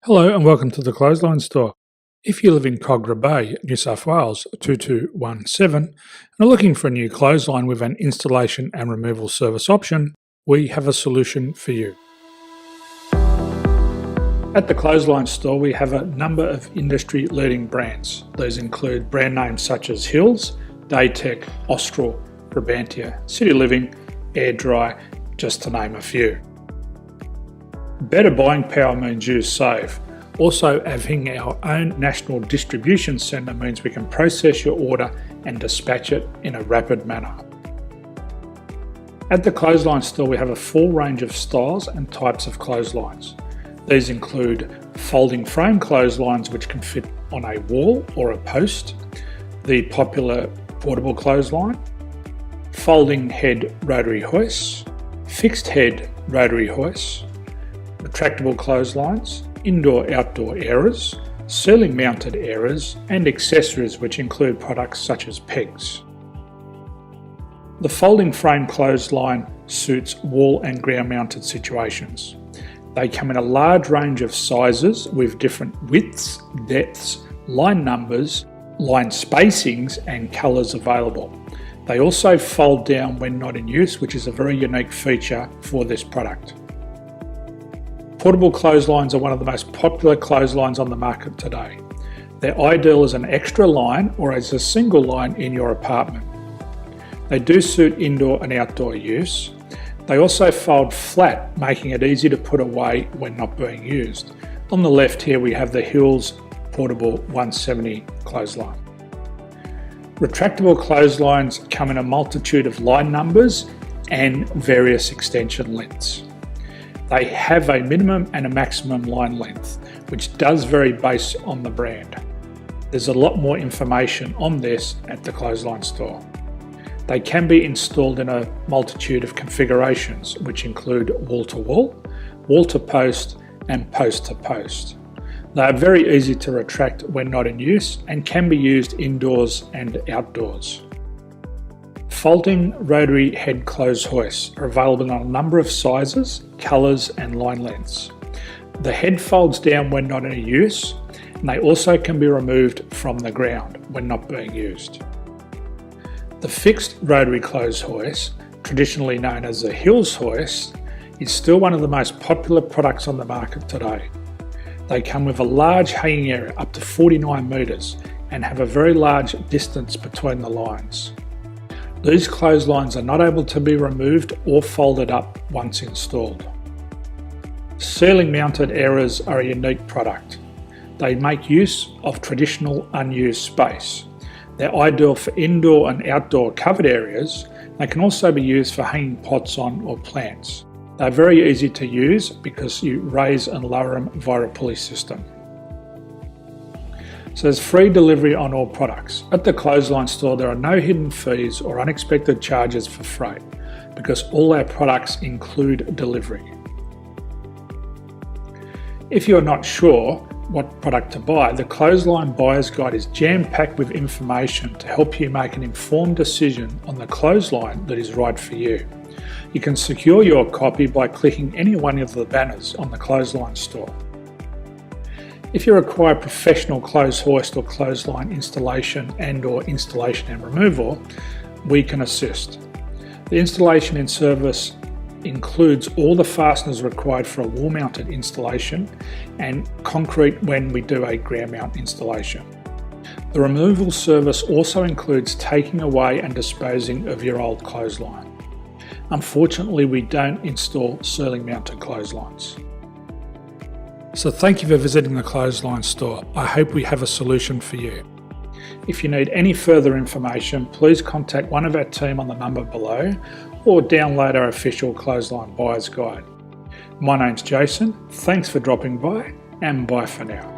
Hello and welcome to the Clothesline Store. If you live in Kogarah Bay, New South Wales 2217 and are looking for a new clothesline with an installation and removal service option, we have a solution for you. At the Clothesline Store we have a number of industry leading brands. These include brand names such as Hills, Daytech, Austral, Brabantia, City Living, Air Dry, just to name a few. Better buying power means you save. Also, having our own national distribution centre means we can process your order and dispatch it in a rapid manner. At the Clothesline Store we have a full range of styles and types of clotheslines. These include folding frame clotheslines which can fit on a wall or a post, the popular portable clothesline, folding head rotary hoists, fixed head rotary hoists, retractable clotheslines, indoor-outdoor airers, ceiling mounted airers and accessories which include products such as pegs. The folding frame clothesline suits wall and ground mounted situations. They come in a large range of sizes with different widths, depths, line numbers, line spacings and colours available. They also fold down when not in use, which is a very unique feature for this product. Portable clotheslines are one of the most popular clotheslines on the market today. They're ideal as an extra line or as a single line in your apartment. They do suit indoor and outdoor use. They also fold flat, making it easy to put away when not being used. On the left here we have the Hills Portable 170 clothesline. Retractable clotheslines come in a multitude of line numbers and various extension lengths. They have a minimum and a maximum line length, which does vary based on the brand. There's a lot more information on this at the Clothesline Store. They can be installed in a multitude of configurations, which include wall-to-wall, wall-to-post and post-to-post. They are very easy to retract when not in use and can be used indoors and outdoors. Folding rotary head clothes hoists are available in a number of sizes, colours and line lengths. The head folds down when not in use and they also can be removed from the ground when not being used. The fixed rotary clothes hoist, traditionally known as the Hills hoist, is still one of the most popular products on the market today. They come with a large hanging area up to 49 metres and have a very large distance between the lines. These clotheslines are not able to be removed or folded up once installed. Ceiling mounted airers are a unique product. They make use of traditional unused space. They're ideal for indoor and outdoor covered areas. They can also be used for hanging pots on or plants. They're very easy to use because you raise and lower them via a pulley system. So there's free delivery on all products. At the Clothesline Store there are no hidden fees or unexpected charges for freight because all our products include delivery. If you're not sure what product to buy, the Clothesline Buyer's Guide is jam-packed with information to help you make an informed decision on the clothesline that is right for you. You can secure your copy by clicking any one of the banners on the Clothesline Store. If you require professional clothes hoist or clothesline installation and removal, we can assist. The installation and service includes all the fasteners required for a wall mounted installation and concrete when we do a ground mount installation. The removal service also includes taking away and disposing of your old clothesline. Unfortunately, we don't install ceiling mounted clotheslines. So thank you for visiting the Clothesline Store. I hope we have a solution for you. If you need any further information, please contact one of our team on the number below or download our official Clothesline Buyer's Guide. My name's Jason, thanks for dropping by and bye for now.